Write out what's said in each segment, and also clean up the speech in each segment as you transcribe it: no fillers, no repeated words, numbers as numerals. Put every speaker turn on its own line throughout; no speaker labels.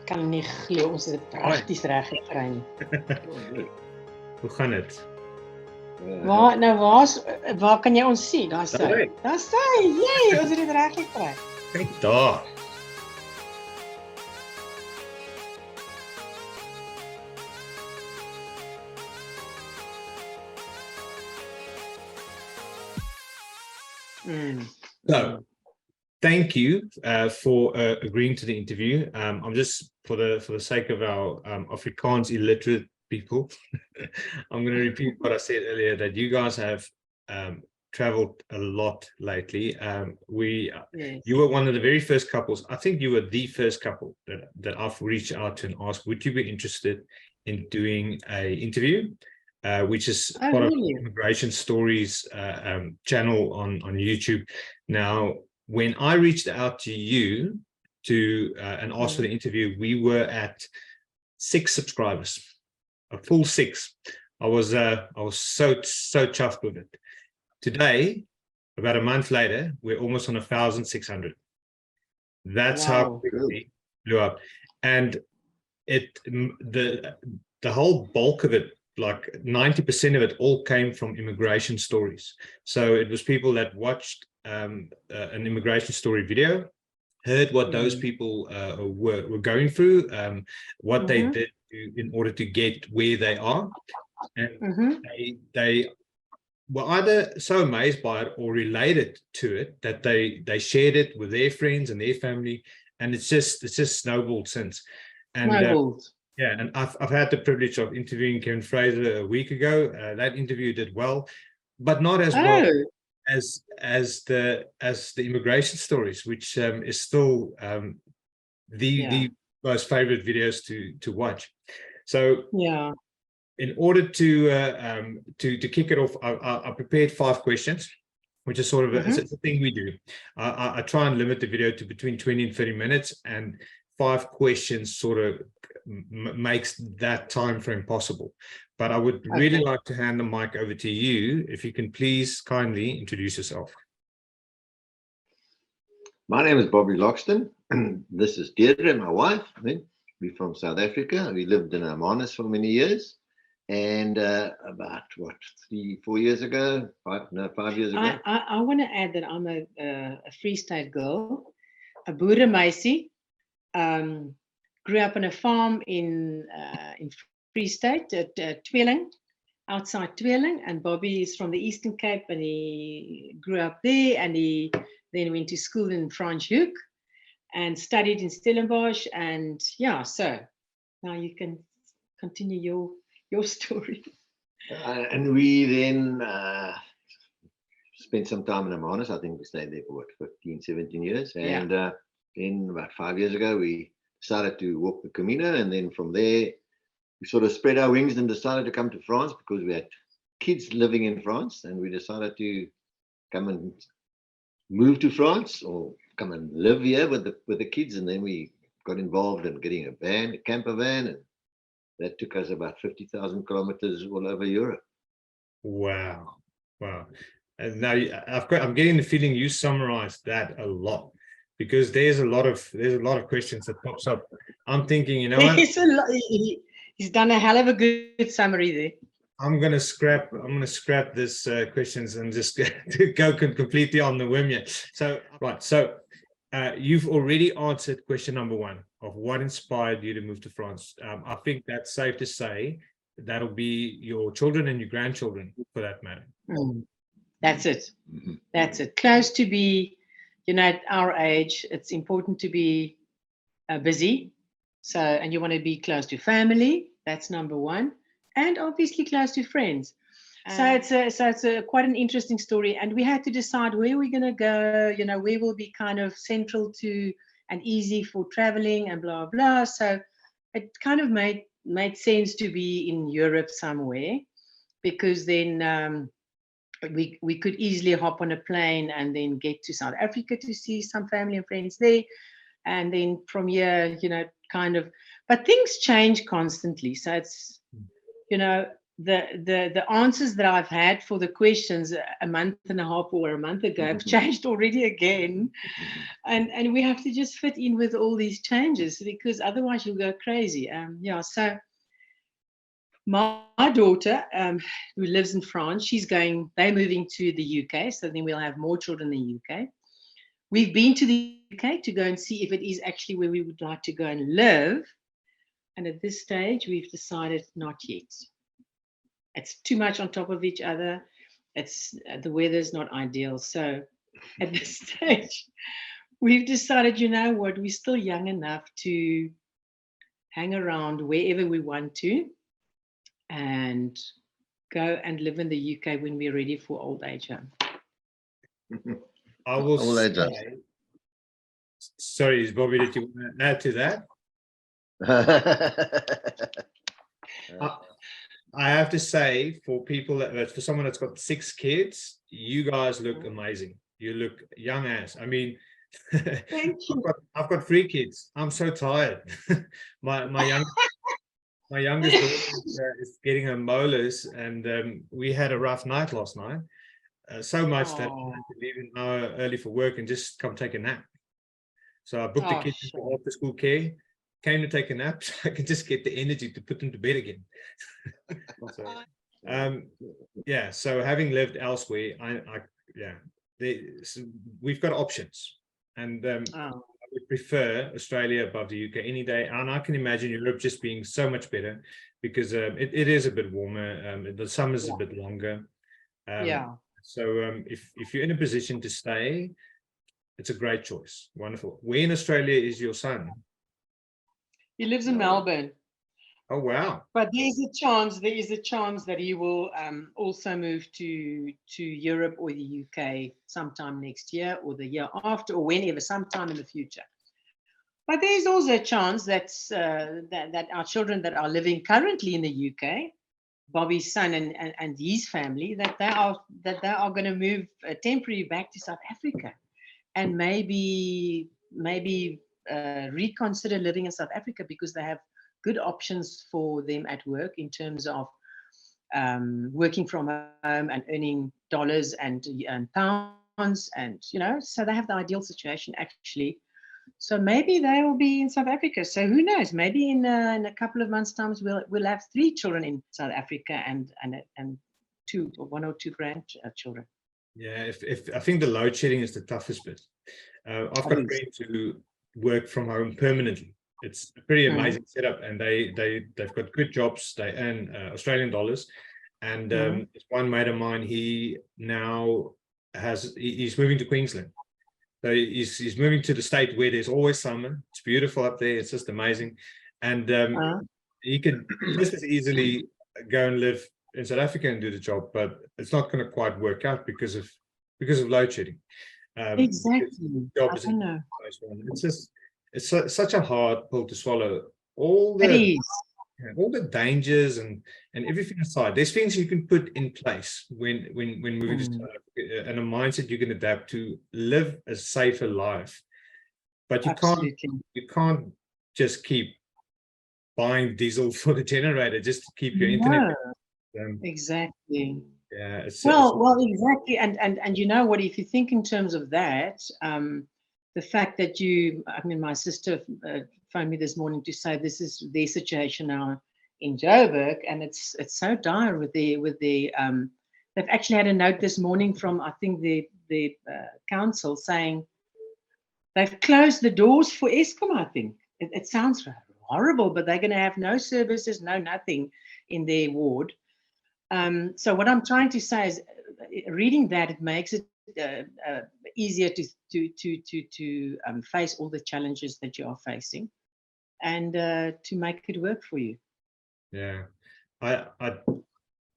kan nie glo ons het dit prakties reg gekry nie.
Hoe gaan dit?
Waar kan jy ons sien? Daar's sy. Daar's sy. Jee, ons het dit reg gekry.
Kyk daar. So, thank you for agreeing to the interview. I'm just for the sake of our Afrikaans illiterate people, I'm going to repeat what I said earlier, that you guys have traveled a lot lately.
Yes.
You were one of the very first couples. I think you were the first couple that I've reached out to and asked, would you be interested in doing a interview? Which is part of the Immigration Stories channel on YouTube. Now, when I reached out to you and asked for the interview, we were at 6 subscribers, a full 6. I was so chuffed with it. Today, about a month later, we're almost on 1,600. That's how quickly it blew up, and the whole bulk of it, like 90% of it, all came from immigration stories. So it was people that watched an immigration story video, heard what those people were going through, what they did in order to get where they are, and they were either so amazed by it or related to it that they shared it with their friends and their family, and it's just snowballed since. And yeah, and I've had the privilege of interviewing Kevin Fraser a week ago. That interview did well, but not as well as the immigration stories, which is still the most favorite videos to watch. So in order to kick it off, I prepared 5 questions, which is sort of it's a thing we do. I try and limit the video to between 20 and 30 minutes, and 5 questions sort of makes that time frame possible. But I would really like to hand the mic over to you, if you can please kindly introduce yourself.
My name is Bobby Loxton. This is Deirdre, my wife. We're from South Africa. We lived in Hermanus for many years, and about 3-4 years ago, 5 years ago.
I want to add that I'm a Free State girl, a boeremeisie. Grew up on a farm in Free State at Tweeling, outside Tweeling, and Bobby is from the Eastern Cape, and he grew up there, and he then went to school in Franschhoek and studied in Stellenbosch, and so now you can continue your story.
And we then spent some time in Hermanus. I think we stayed there for 15-17 years, and then about 5 years ago we started to walk the Camino, and then from there we sort of spread our wings and decided to come to France because we had kids living in France, and we decided to come and move to France or come and live here with the kids. And then we got involved in getting a camper van, and that took us about 50,000 kilometers all over Europe.
Wow. And now I'm getting the feeling you summarized that a lot, because there's a lot of questions that pops up. I'm thinking, you know what?
He's done a hell of a good summary there.
I'm gonna scrap this questions and just go completely on the whim here. So you've already answered question number 1 of what inspired you to move to France. I think that's safe to say that'll be your children and your grandchildren, for that matter.
That's it. That's it. Close to be. At our age, it's important to be busy. So, and you want to be close to family. That's number 1, and obviously close to friends. So it's quite an interesting story. And we had to decide where we're going to go. Where will be kind of central to and easy for traveling and blah blah. So it kind of made sense to be in Europe somewhere, because then. We could easily hop on a plane and then get to South Africa to see some family and friends there. And then from here, kind of, but things change constantly. So it's, the answers that I've had for the questions a month and a half or a month ago have changed already again. And we have to just fit in with all these changes, because otherwise you'll go crazy. Yeah, so my daughter, who lives in France, they're moving to the UK, so then we'll have more children in the UK. We've been to the UK to go and see if it is actually where we would like to go and live. And at this stage, we've decided not yet. It's too much on top of each other. The weather's not ideal. So at this stage, we've decided, you know what, we're still young enough to hang around wherever we want to and go and live in the UK when we're ready for old age home.
I will say, sorry, Bobby, did you want to add to that? I have to say, for someone that's got 6 kids, you guys look amazing. You look young as. I mean,
Thank you.
I've got 3 kids. I'm so tired. my youngest daughter is getting her molars, and we had a rough night last night. So much that I had to leave an hour early for work and just come take a nap. So I booked the kids for after school care, came to take a nap, so I can just get the energy to put them to bed again. Yeah, so having lived elsewhere, we've got options, and I would prefer Australia above the UK any day. And I can imagine Europe just being so much better, because it is a bit warmer. The summer's a bit longer. So if you're in a position to stay, it's a great choice. Wonderful. Where in Australia is your son?
He lives in Melbourne.
Oh, wow.
But there is a chance that he will also move to Europe or the UK sometime next year or the year after, or whenever, sometime in the future. But there is also a chance that our children that are living currently in the UK, Bobby's son and his family, that they are going to move temporarily back to South Africa, and maybe reconsider living in South Africa, because they have good options for them at work in terms of working from home and earning dollars and pounds, and so they have the ideal situation actually. So maybe they will be in South Africa. So who knows? Maybe in a couple of months' time we'll have 3 children in South Africa and 1 or 2 grandchildren.
Yeah, if I think the load shedding is the toughest bit. I've got friends who work from home permanently. It's a pretty amazing setup, and they've got good jobs. They earn Australian dollars, and one mate of mine, he's moving to Queensland. So he's moving to the state where there's always summer. It's beautiful up there. It's just amazing, and he can just as easily go and live in South Africa and do the job, but it's not going to quite work out because of load shedding.
Exactly.
Job is it's such a hard pill to swallow. All the dangers and everything aside, there's things you can put in place when moving to South Africa, and a mindset you can adapt to live a safer life. But you can't just keep buying diesel for the generator just to keep your internet.
Exactly.
Yeah.
Well, exactly. And you know what? If you think in terms of that, the fact that my sister phoned me this morning to say this is their situation now in Joburg, and it's so dire with the they've actually had a note this morning from, I think, the council saying they've closed the doors for Eskom. I think it sounds horrible, but they're going to have no services, nothing in their ward. So what I'm trying to say is, reading that, it makes it easier to face all the challenges that you are facing, and to make it work for you.
Yeah, I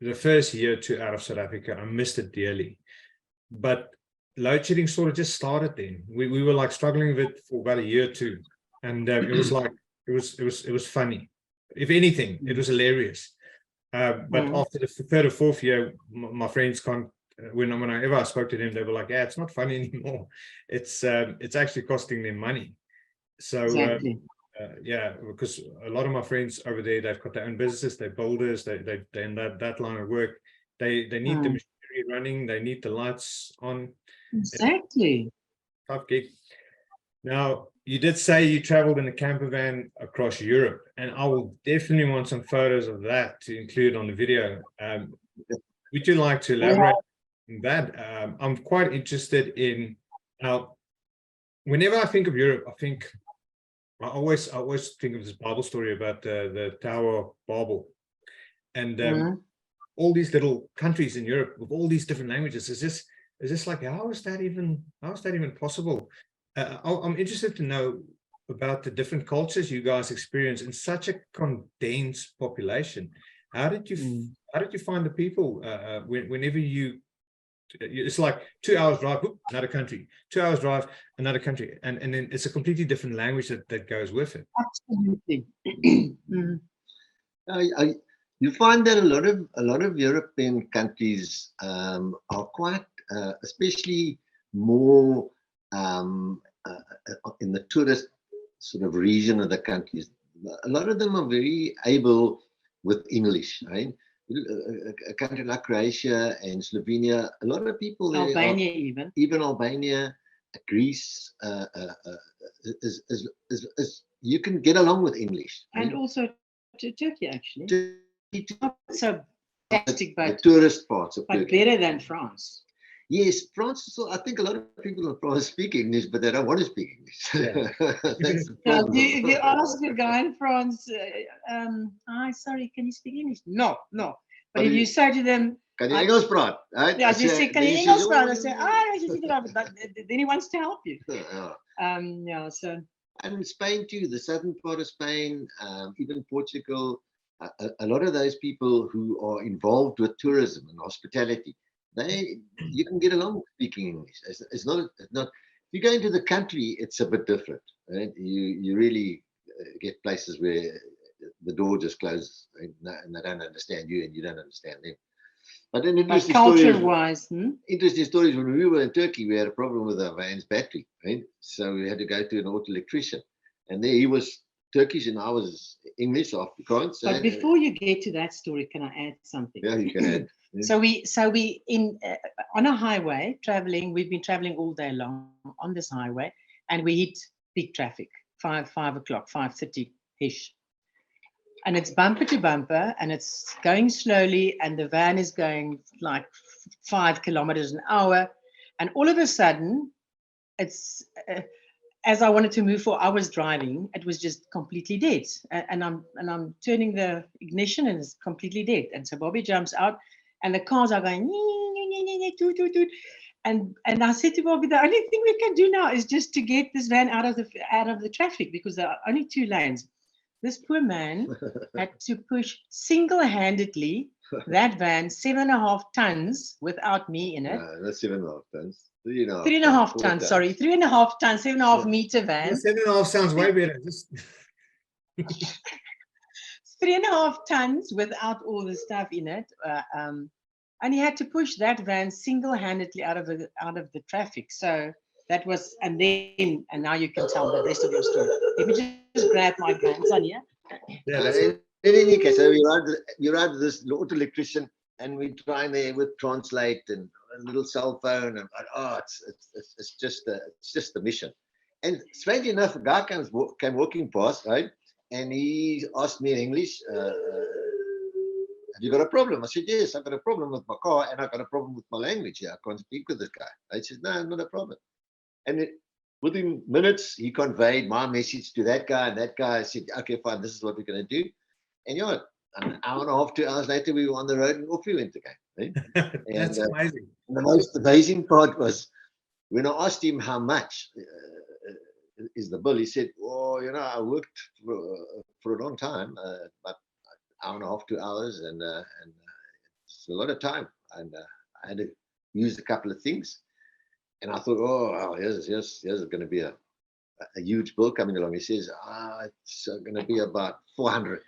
the first year or 2 out of South Africa, I missed it dearly, but load shedding sort of just started then. We were like struggling with it for about a year or 2, and it was like it was funny. If anything, it was hilarious. But after the 3rd or 4th year, my friends can't. Whenever I spoke to them, they were like, "Yeah, it's not funny anymore. It's actually costing them money." So
exactly.
Yeah, because a lot of my friends over there, they've got their own businesses, they're builders, they're in that line of work. They need the machinery running, they need the lights on.
Exactly.
Tough gig. Now, you did say you traveled in a camper van across Europe, and I will definitely want some photos of that to include on the video. Would you like to elaborate on that? I'm quite interested in how, whenever I think of Europe, I always think of this Bible story about the Tower of Babel, and all these little countries in Europe with all these different languages. Is this like, how is that even possible? I'm interested to know about the different cultures you guys experience in such a condensed population. How did you find the people whenever it's like 2 hours drive, another country, 2 hours drive, another country, and then it's a completely different language that goes with it.
Absolutely.
You find that a lot of European countries are quite, especially more in the tourist sort of region of the countries. A lot of them are very able with English, right? A country like Croatia and Slovenia, a lot of people there,
Albania,
even Albania, Greece, you can get along with English, right?
And also to Turkey, actually. Not so fantastic, but
the tourist parts of
but
Turkey.
better than France.
Yes, France. So I think a lot of people in France speak English, but they don't want to speak English.
Yeah. If you ask a guy in France, sorry, can you speak English? No. But if you say to them,
can you Engels praat? Right?
Yeah, you say, can you Engels praat? I say, then he wants to help you. So.
And Spain too, the southern part of Spain, even Portugal, a lot of those people who are involved with tourism and hospitality, you can get along with speaking English. It's not. If you go into the country, it's a bit different. Right? You really get places where the door just closes and they don't understand you and you don't understand them. But then interesting
culture-wise,
interesting stories. When we were in Turkey, we had a problem with our van's battery, right? So we had to go to an auto electrician, and there he was Turkish and I was English, Afrikaans.
But before you get to that story, can I add something?
Yeah, you can add. Yeah.
So we on a highway traveling. We've been traveling all day long on this highway, and we hit peak traffic, 5 o'clock, 5:30 ish. And it's bumper to bumper, and it's going slowly, and the van is going like 5 kilometers an hour. And all of a sudden, it's as I wanted to move 4 hours driving, it was just completely dead. And I'm turning the ignition, and it's completely dead. And so Bobby jumps out, and the cars are going, toot. And I said to Bobby, the only thing we can do now is just to get this van out of the traffic, because there are only 2 lanes. This poor man had to push single-handedly that van 7.5 tons without me in it.
That's 7.5 tons.
3.5 tons, sorry. 3.5 tons, 7.5 meter van.
7.5 sounds way better.
3.5 tons without all the stuff in it. And he had to push that van single-handedly out of the traffic. So that was, and now you can tell the rest of your story. Let me just grab my grandson here.
Yeah, in any case, so we arrived at this auto electrician, and we trying there with translate and a little cell phone, and it's just the mission. And strangely enough, a guy came walking past, right, and he asked me in English, "Have you got a problem?" I said, "Yes, I've got a problem with my car, and I've got a problem with my language. Yeah, I can't speak with this guy." He said, "No, not a problem." And within minutes, he conveyed my message to that guy, and that guy said, "Okay, fine, this is what we're going to do." And you know, an hour and a half, 2 hours later, we were on the road, and off we went again. Right?
That's amazing.
The most amazing part was when I asked him how much is the bill. He said, "Oh, I worked for a long time, about an hour and a half, 2 hours, and it's a lot of time, and I had to use a couple of things." And I thought, oh, here's going to be a huge bill coming along. He says, it's going to be about 400.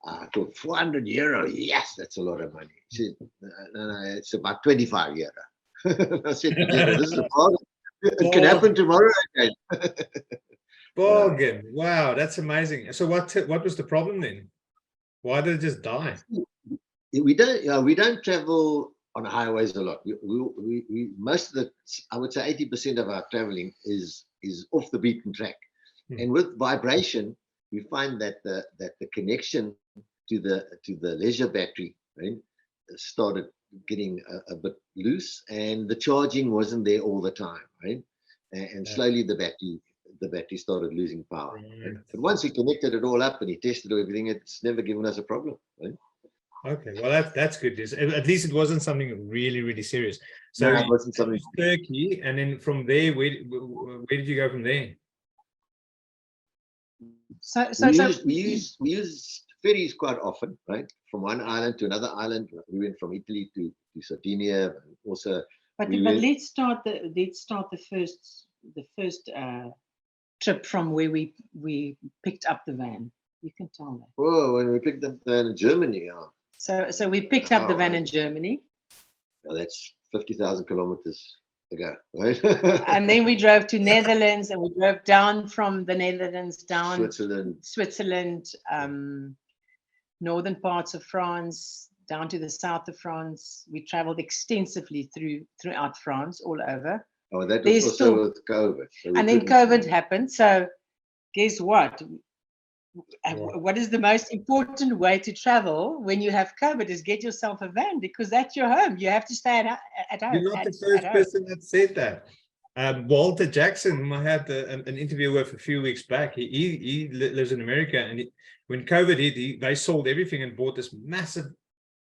I thought, €400? Yes, that's a lot of money. He said, no, it's about 25 euro. I said, this is a problem. It can happen tomorrow again.
Bargain. Wow, that's amazing. So what was the problem then? Why did it just die?
We don't travel on highways a lot. We most of the, I would say 80% of our traveling is off the beaten track. And with vibration, we find that the connection to the leisure battery, right, started getting a bit loose, and the charging wasn't there all the time, right? And slowly the battery started losing power. Right? But once he connected it all up and he tested everything, it's never given us a problem, right?
Okay, well that's good news. At least it wasn't something really, really serious. So
no, it wasn't something.
Turkey, and then from there, where did you go from there?
So
we use ferries quite often, right? From one island to another island. We went from Italy to Sardinia, also.
But let's start the first trip from where we picked up the van. You can tell that.
Oh, when we picked up the van in Germany,
So we picked up the van in Germany.
Well, that's 50,000 kilometers ago, right?
And then we drove to Netherlands, and we drove down from the Netherlands down Switzerland, northern parts of France, down to the south of France. We traveled extensively throughout France, all over.
Oh, that was also with COVID. So
and then COVID happened. So guess what? What is the most important way to travel when you have COVID is get yourself a van, because that's your home. You have to stay at home.
You're not the first person that said that. Walter Jackson, whom I had an interview with a few weeks back, he lives in America, and when COVID hit, they sold everything and bought this massive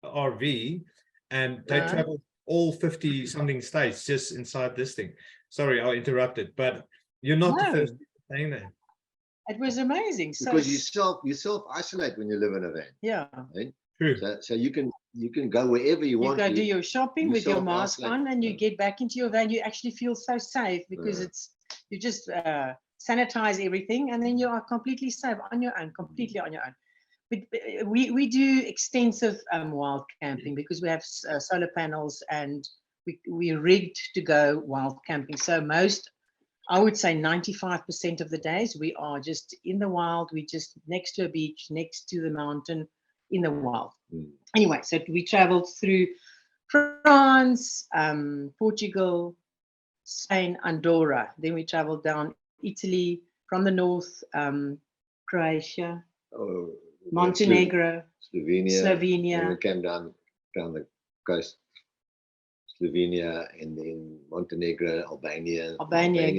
RV, and they traveled all 50 something states just inside this thing. Sorry, I interrupted, but you're not the first person saying that.
It was amazing.
Because you self isolate when you live in a van.
Yeah.
Right?
True.
So you can go wherever you want.
You go do your shopping with your mask on, and you get back into your van. You actually feel so safe because you just sanitize everything, and then you are completely safe on your own, completely on your own. But we do extensive wild camping because we have solar panels, and we're rigged to go wild camping. So I would say 95% of the days we are just in the wild. We're just next to a beach, next to the mountain, in the wild. Anyway, so we traveled through France, Portugal, Spain, Andorra. Then we traveled down Italy, from the north, Croatia, Montenegro, Slovenia.
And we came down the coast. Slovenia, and then Montenegro, Albania,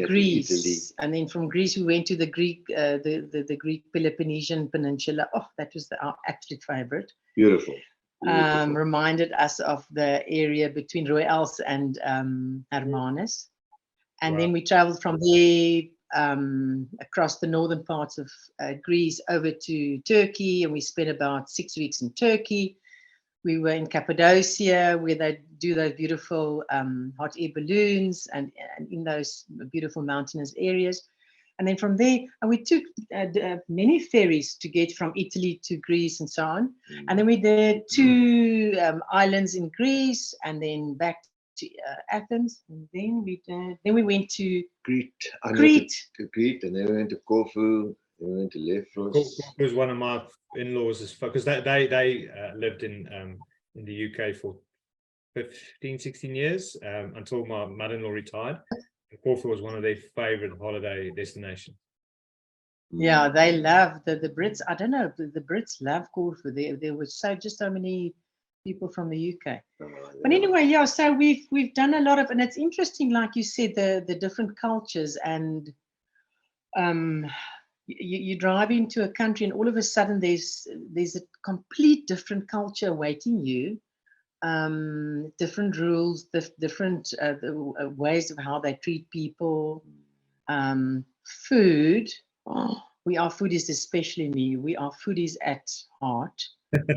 Greece,
Italy.
And then from Greece we went to the Greek, the Greek Peloponnesian Peninsula. Oh, that was our absolute favorite.
Beautiful.
Reminded us of the area between Royals and Hermanus. And then we traveled from there across the northern parts of Greece over to Turkey, and we spent about 6 weeks in Turkey. We were in Cappadocia, where they do those beautiful hot air balloons and in those beautiful mountainous areas. And then from there, we took many ferries to get from Italy to Greece and so on. And then we did 2 islands in Greece, and then back to Athens. And then we went to Crete.
And then we went to Corfu. We went to Lesbos.
Corfu was one of my in-laws, because they lived in the UK for 15, 16 years until my mother-in-law retired. Corfu was one of their favorite holiday destinations.
Yeah, they love the Brits. I don't know, the Brits love Corfu. There were just so many people from the UK. But anyway, yeah, so we've done a lot of, and it's interesting, like you said, the different cultures, and you drive into a country and all of a sudden there's a complete different culture awaiting you, different rules, different ways of how they treat people, food. We are foodies, especially me. We are foodies at heart.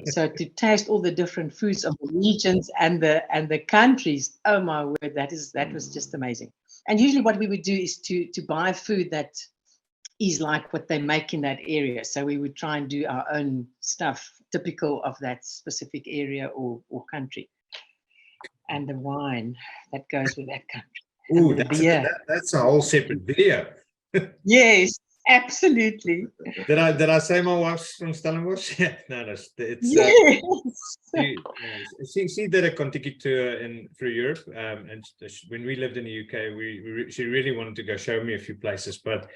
So to taste all the different foods of the regions and the countries, oh my word, that was just amazing. And usually what we would do is to buy food that is like what they make in that area. So we would try and do our own stuff typical of that specific area or country. And the wine that goes with that country.
Ooh, that's a whole separate video.
Yes. Absolutely.
Did I say my wife's from Stellenbosch? Yeah, no, it's
Yes.
she did a Contiki tour through Europe, and when we lived in the UK, she really wanted to go show me a few places, but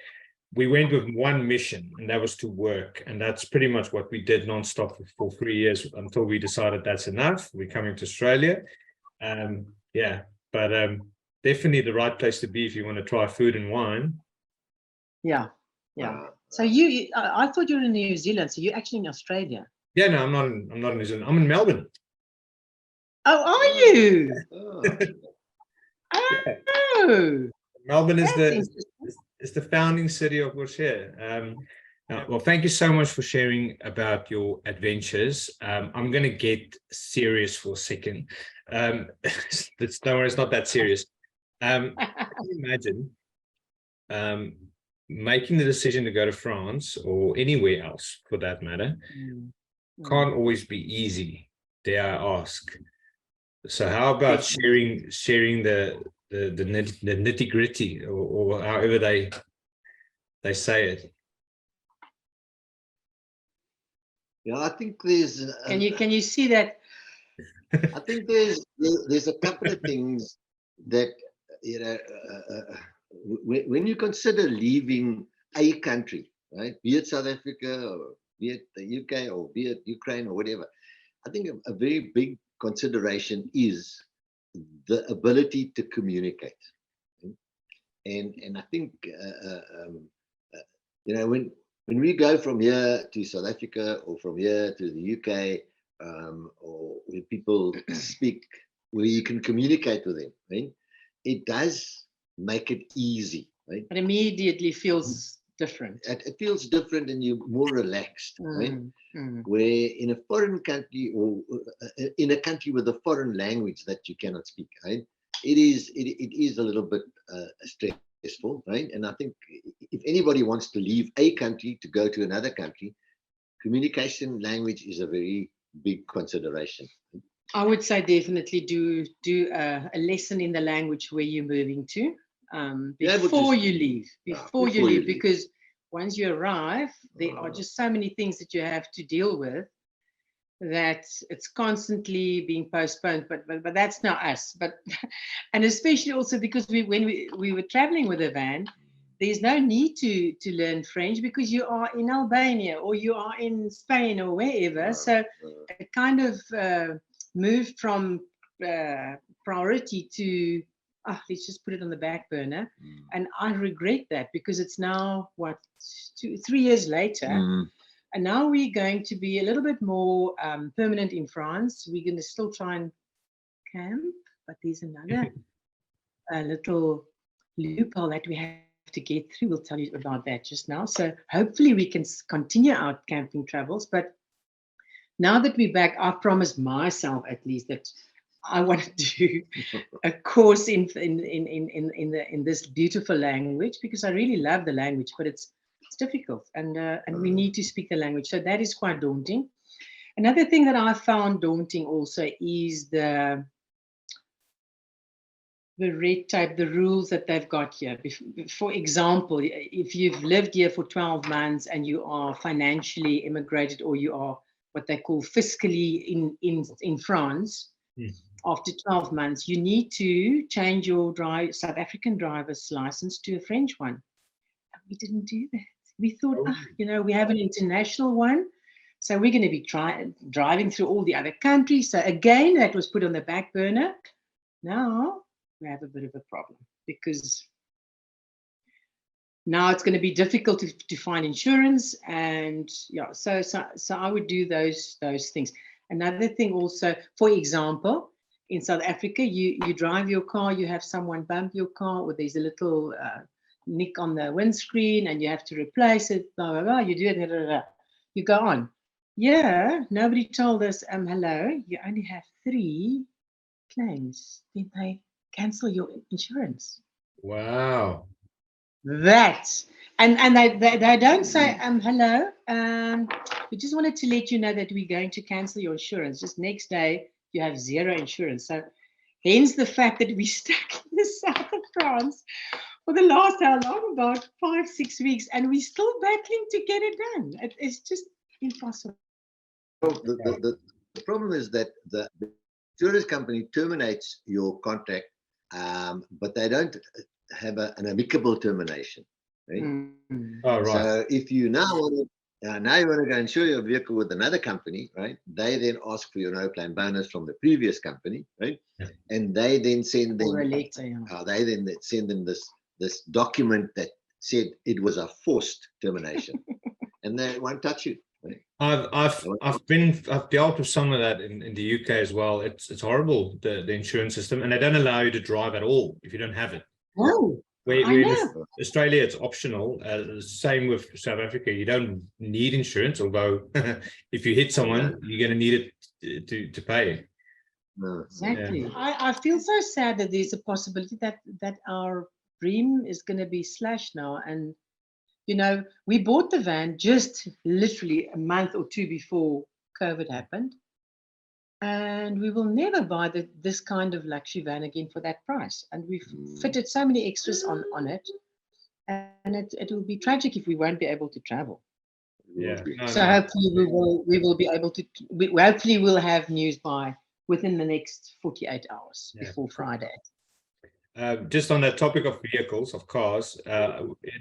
we went with one mission, and that was to work, and that's pretty much what we did nonstop for 3 years until we decided that's enough. We're coming to Australia, yeah, but definitely the right place to be if you want to try food and wine.
Yeah, yeah. So I thought you were in New Zealand, so you're actually in Australia.
Yeah, no, I'm not in New Zealand. I'm in Melbourne.
Oh, are you?
Yeah.
Oh,
Melbourne is the founding city of Oorsee. Well, thank you so much for sharing about your adventures. I'm going to get serious for a second. Don't worry, it's not that serious. Can you imagine making the decision to go to France or anywhere else for that matter? Can't always be easy, dare I ask. So how about sharing the nitty gritty or however they say it?
Yeah, I think there's.
Can you see that?
I think there's a couple of things that when you consider leaving a country, right? Be it South Africa or be it the UK or be it Ukraine or whatever. I think a very big consideration is the ability to communicate, and I think when we go from here to South Africa or from here to the UK, or when people speak, where you can communicate with them, right? It does make it easy, right?
It immediately feels different.
It feels different, and you're more relaxed, right? Where in a foreign country or in a country with a foreign language that you cannot speak, right? It is a little bit stressful, right? And I think if anybody wants to leave a country to go to another country, communication language is a very big consideration.
I would say definitely do a lesson in the language where you're moving to before you leave. Before you leave, because once you arrive, there are just so many things that you have to deal with that it's constantly being postponed. But that's not us. But and especially also because when we were traveling with a van, there's no need to learn French because you are in Albania or you are in Spain or wherever. So it kind of moved from priority to let's just put it on the back burner. And I regret that because it's now what 3 years later, and now we're going to be a little bit more permanent in France. We're going to still try and camp, but there's another little loophole that we have to get through. We'll tell you about that just now. So hopefully we can continue our camping travels. But now that we're back, I've promised myself at least that I want to do a course in this beautiful language because I really love the language, but it's difficult and we need to speak the language. So that is quite daunting. Another thing that I found daunting also is the red tape, the rules that they've got here. For example, if you've lived here for 12 months and you are financially immigrated or you are what they call fiscally in France, after 12 months, you need to change your South African driver's license to a French one. And we didn't do that. We thought, we have an international one. So we're going to be driving through all the other countries. So again, that was put on the back burner. Now we have a bit of a problem because now it's going to be difficult to find insurance, and so I would do those things. Another thing also, for example, in South Africa, you drive your car, you have someone bump your car, or there's a little nick on the windscreen, and you have to replace it. Blah blah blah. You do it. Blah, blah, blah. You go on. Yeah, nobody told us. Hello, you only have 3 claims. Then they cancel your insurance.
Wow.
That and they don't say hello. We just wanted to let you know that we're going to cancel your insurance. Just next day you have 0 insurance. So hence the fact that we stuck in the south of France for the last, how long? About 5-6 weeks, and we're still battling to get it done. It's just impossible.
The problem is that the insurance company terminates your contract, but they don't have an amicable termination. Right?
Oh, right.
So if you now want to go insure your vehicle with another company, right? They then ask for your no claim bonus from the previous company, right?
Yeah.
And they then send them
Or a letter, yeah.
they then send them this document that said it was a forced termination, and they won't touch you. Right?
I've dealt with some of that in the UK as well. It's horrible, the insurance system, and they don't allow you to drive at all if you don't have it.
No,
Where
I
in
know.
Australia it's optional. Same with South Africa. You don't need insurance, although if you hit someone, you're going to need it to pay.
Exactly.
Yeah.
I feel so sad that there's a possibility that our dream is going to be slashed now. And you know, we bought the van just literally a month or two before COVID happened, and we will never buy this kind of luxury van again for that price. And we've fitted so many extras on it, and it will be tragic if we won't be able to travel.
Yeah.
So hopefully we will be able to. Hopefully we'll have news within the next 48 hours before Friday.
Just on that topic of vehicles, of cars,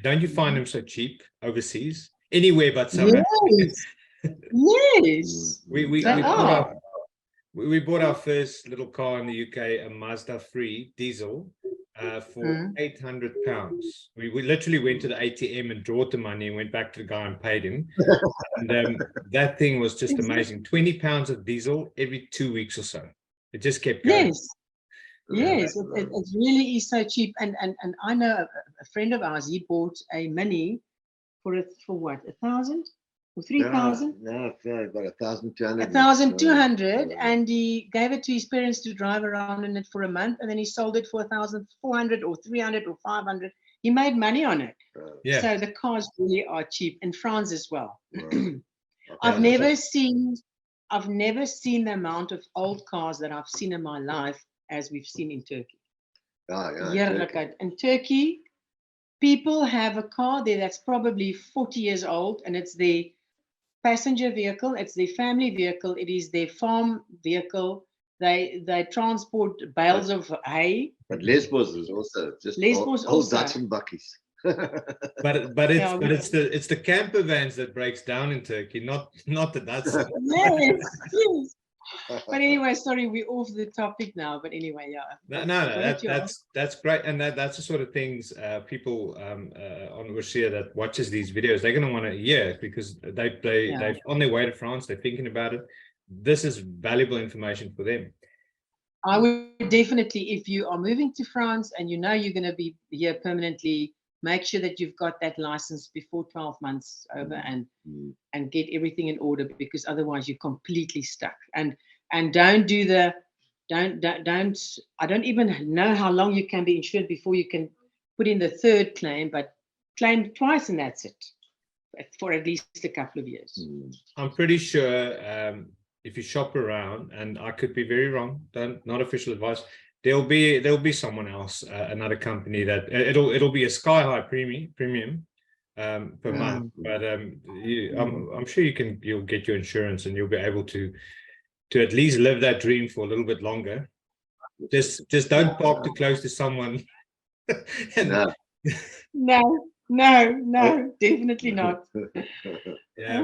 don't you find them so cheap overseas? Anywhere but South Africa.
Yes.
We bought our first little car in the UK, a Mazda 3 diesel, for £800. We literally went to the ATM and drew the money and went back to the guy and paid him. And that thing was just amazing. £20 of diesel every 2 weeks or so. It just kept going.
Yes, it really is so cheap. And I know a friend of ours, he bought a Mini for what, 1,000 or 3,000?
No, about 1,200.
1,200, and he gave it to his parents to drive around in it for a month, and then he sold it for 1,400 or 300 or 500. He made money on it.
Yeah.
So the cars really are cheap in France as well.
Right.
I've never seen the amount of old cars that I've seen in my life as we've seen in Turkey. In Turkey, people have a car there that's probably 40 years old, and it's their passenger vehicle, it's their family vehicle, it is their farm vehicle. They transport bales of hay.
But Lesbos is also just old Dutch and buckies.
But it's the camper vans that breaks down in Turkey, not the Datsun.
Yes. But anyway, sorry, we're off the topic now. But anyway, yeah.
No, that's great, and that's the sort of things people on Oorsee that watches these videos, they're going to want to hear, because they're on their way to France, they're thinking about it. This is valuable information for them.
I would definitely, if you are moving to France and you know you're going to be here permanently, make sure that you've got that license before 12 months over and get everything in order, because otherwise you're completely stuck. And don't do the I don't even know how long you can be insured before you can put in the third claim, but claim twice and that's it for at least a couple of years.
I'm pretty sure if you shop around, and I could be very wrong, not official advice, there'll be someone else, another company that it'll be a sky high premium per month, but I'm sure you'll get your insurance and you'll be able to at least live that dream for a little bit longer. Just don't park too close to someone.
No, definitely not.
Yeah,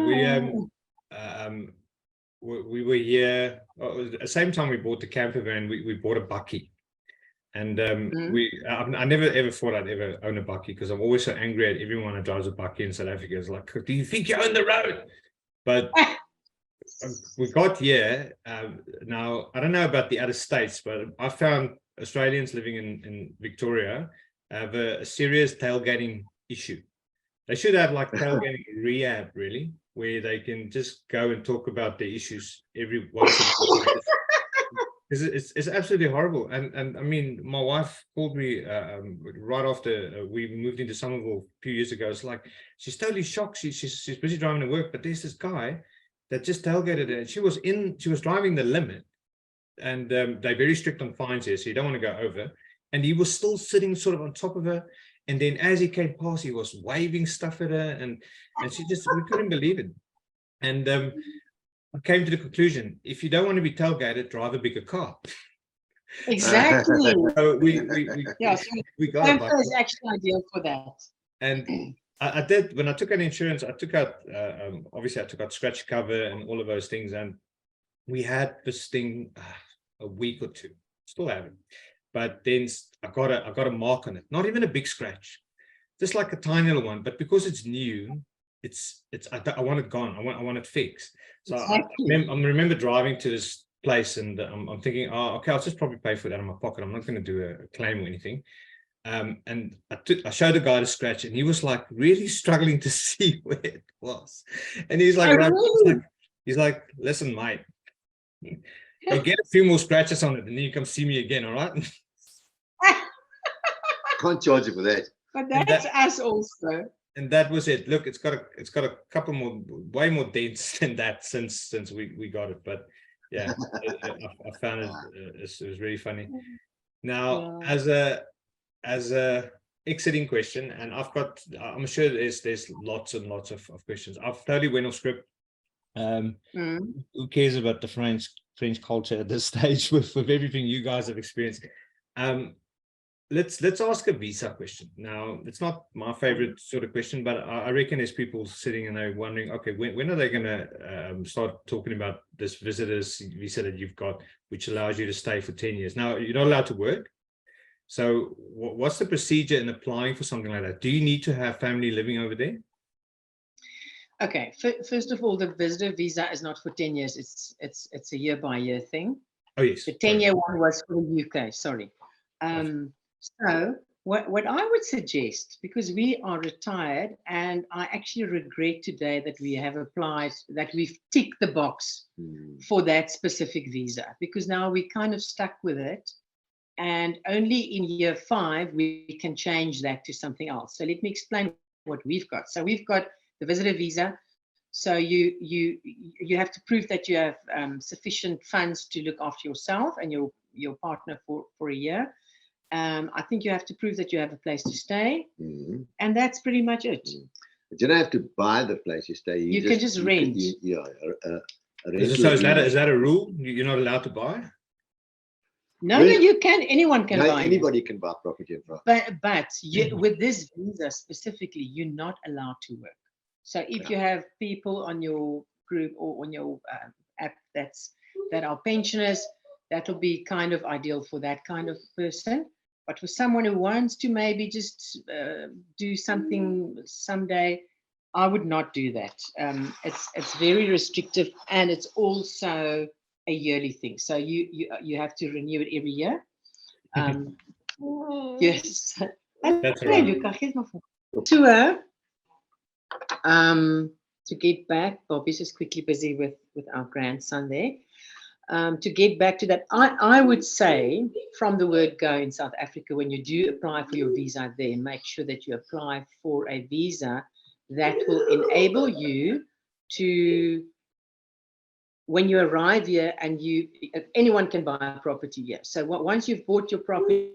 we were here at the same time we bought the camper van. We bought a bakkie, and I never ever thought I'd ever own a bakkie, because I'm always so angry at everyone who drives a bakkie in South Africa. It's like, do you think you own the road? But we got here. Now I don't know about the other states, but I found Australians living in Victoria have a serious tailgating issue. They should have like tailgating rehab, really, where they can just go and talk about their issues every once in a while. Because it's absolutely horrible. And I mean, my wife called me right after we moved into Somerville a few years ago. It's like, she's totally shocked. She's busy driving to work, but there's this guy that just tailgated her. She was driving the limit, and they're very strict on fines here, so you don't want to go over. And he was still sitting sort of on top of her. And then as he came past, he was waving stuff at her, and she just, we couldn't believe it. And I came to the conclusion, if you don't want to be tailgated, drive a bigger car.
Exactly.
So we got a bike.
Is actually ideal for that.
And I did, when I took out insurance, I took out, obviously I took out scratch cover and all of those things. And we had this thing a week or two, still have it. But then I got a mark on it, not even a big scratch, just like a tiny little one. But because it's new, I want it gone. I want it fixed. So exactly. I remember driving to this place, and I'm thinking, oh, okay, I'll just probably pay for that in my pocket. I'm not going to do a claim or anything. And I showed the guy the scratch, and he was like really struggling to see where it was. And he's like, he's like, listen, mate, go get a few more scratches on it, and then you come see me again, all right?
Can't charge you for that.
But that's us also.
And that was it. Look, it's got a couple more, way more dents than that since we got it. But yeah, I found it. It was really funny. Now, yeah. as a exiting question, and I'm sure there's lots and lots of questions. I've totally went off script. Who cares about the French culture at this stage with everything you guys have experienced? Let's ask a visa question. Now, it's not my favorite sort of question, but I reckon there's people sitting and they're wondering, okay, when are they going to start talking about this visitor's visa that you've got, which allows you to stay for 10 years? Now, you're not allowed to work. So what's the procedure in applying for something like that? Do you need to have family living over there?
Okay, first of all, the visitor visa is not for 10 years. It's a year-by-year thing.
Oh, yes.
The 10-year one was for the UK, sorry. So what I would suggest, because we are retired, and I actually regret today that we have applied, that we've ticked the box for that specific visa, because now we're kind of stuck with it. And only in year 5, we can change that to something else. So let me explain what we've got. So we've got the visitor visa. So you have to prove that you have sufficient funds to look after yourself and your partner for a year. I think you have to prove that you have a place to stay, and that's pretty much it.
But you don't have to buy the place you stay.
You can just rent.
So is that a rule? You're not allowed to buy?
No, you can. Anyone can buy.
Anybody can buy property in France.
But with this visa specifically, you're not allowed to work. So if you have people on your group or on your app that are pensioners, that'll be kind of ideal for that kind of person. But for someone who wants to maybe just do something someday, I would not do that. It's very restrictive, and it's also a yearly thing. So you have to renew it every year. Yes.
That's right.
To get back, Bobby's just quickly busy with our grandson there. To get back to that, I would say from the word go in South Africa, when you do apply for your visa there, make sure that you apply for a visa that will enable you to, when you arrive here, and anyone can buy a property here. So once you've bought your property,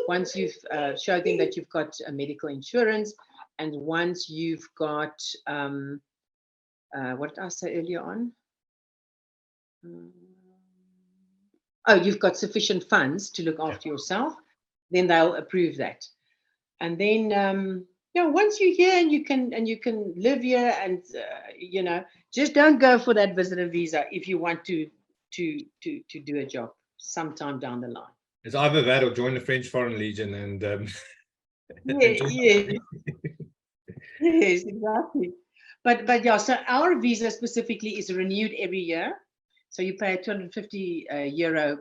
once you've showed them that you've got a medical insurance, and once you've got, what did I say earlier on? You've got sufficient funds to look after yourself, then they'll approve that. And then, once you're here and you can live here, and just don't go for that visitor visa if you want to do a job sometime down the line.
It's either that or join the French Foreign Legion and
yes, exactly. But yeah, so our visa specifically is renewed every year. So you pay a 250 euro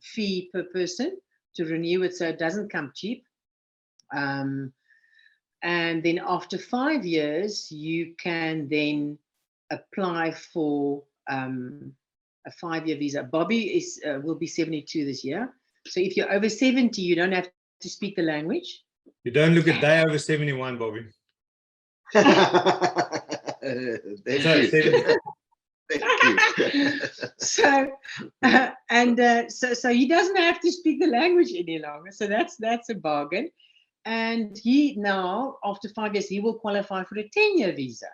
fee per person to renew it, so it doesn't come cheap. And then after 5 years, you can then apply for a 5-year visa. Bobby will be 72 this year. So if you're over 70, you don't have to speak the language.
You don't look a day over 71, Bobby.
So he doesn't have to speak the language any longer. So that's a bargain. And he now, after 5 years, he will qualify for a 10-year visa.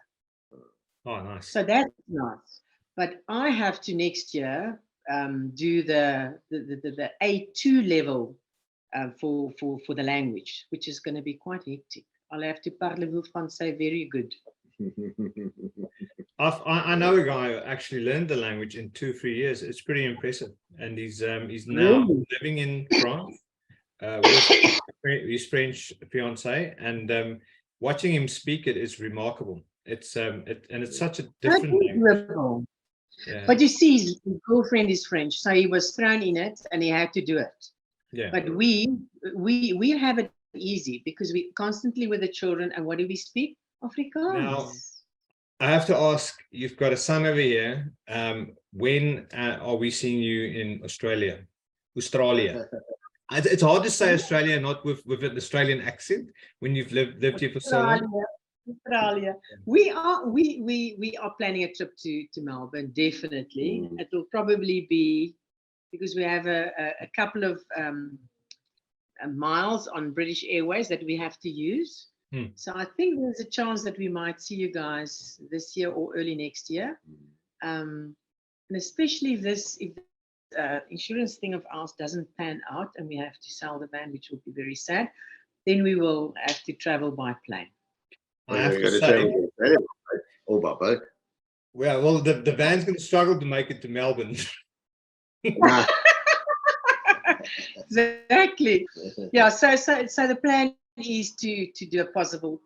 Oh, nice.
So that's nice. But I have to next year do the A2 level for the language, which is going to be quite hectic. I'll have to parler-vous français very good.
I know a guy who actually learned the language in 2-3 years. It's pretty impressive, and he's now living in France with his French fiance, and watching him speak it is remarkable. It's and it's such a different language. Yeah.
But you see, his girlfriend is French, so he was thrown in it, and he had to do it.
Yeah.
But we have it easy because we constantly with the children, and what do we speak? Afrikaans.
Now, I have to ask, you've got a son over here. When are we seeing you in Australia? It's hard to say Australia not with an Australian accent when you've lived here for so long.
Australia. We are planning a trip to Melbourne, definitely. It will probably be because we have a couple of miles on British Airways that we have to use. So I think there's a chance that we might see you guys this year or early next year. And especially if this insurance thing of ours doesn't pan out and we have to sell the van, which will be very sad, then we will have to travel by plane.
I have to say, well, the van's going to struggle to make it to Melbourne.
Exactly. Yeah. So the plan is to do a possible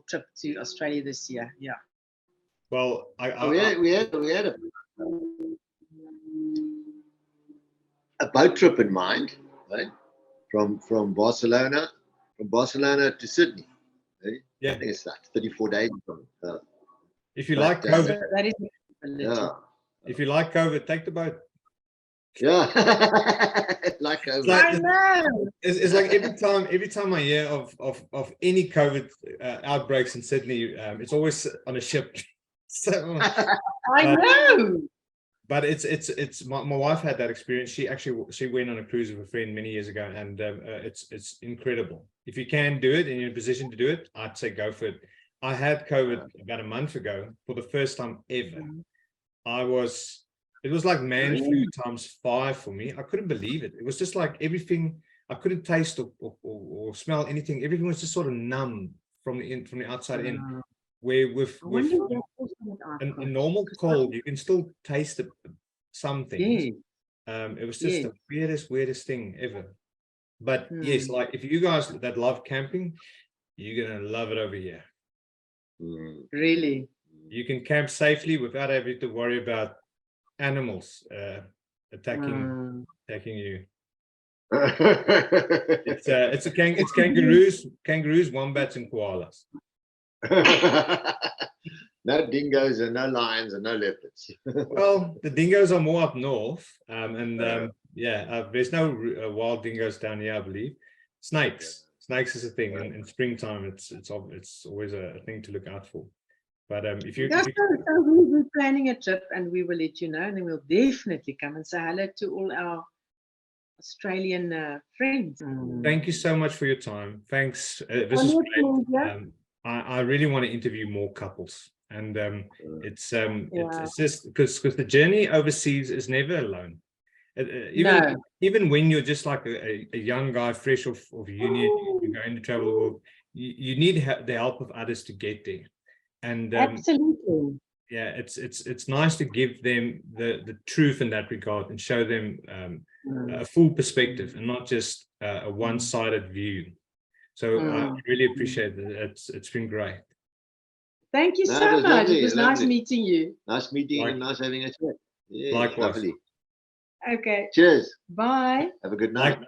trip to Australia this year. Yeah.
Well,
we had a boat trip in mind, right? From Barcelona to Sydney. Right?
Yeah,
I think it's like 34 days.
If you like COVID,
that is
if you like COVID, take the boat.
Yeah, like COVID.
I know.
It's like every time I hear of any COVID outbreaks in Sydney, it's always on a ship. So,
I know.
But it's my wife had that experience. She went on a cruise with a friend many years ago, and it's incredible. If you can do it and you're in a position to do it, I'd say go for it. I had COVID about a month ago for the first time ever. It was like man flu × 5 for me. I couldn't believe it. It was just like everything. I couldn't taste or smell anything. Everything was just sort of numb from the outside in. Where with a normal cold, you can still taste some things. It was just the weirdest thing ever. But yes, like if you guys that love camping, you're gonna love it over here.
Really,
you can camp safely without having to worry about animals attacking you. It's kangaroos, wombats, and koalas.
No dingoes and no lions and no leopards.
Well, the dingoes are more up north, there's no wild dingoes down here, I believe. Snakes is a thing. In springtime, it's always a thing to look out for. But
we're planning a trip, and we will let you know, and then we'll definitely come and say hello to all our Australian friends.
Thank you so much for your time. Thanks. This is great. I really want to interview more couples, and it's just because the journey overseas is never alone. Even when you're just like a young guy fresh off uni, you're going to travel the world, you need the help of others to get there. And
absolutely,
yeah, it's nice to give them the truth in that regard and show them a full perspective and not just a one-sided view. So I really appreciate it. It's been great.
Thank you so much. It was nice meeting you.
Nice meeting and nice having a chat.
Likewise.
Lovely.
Okay.
Cheers.
Bye.
Have a good night.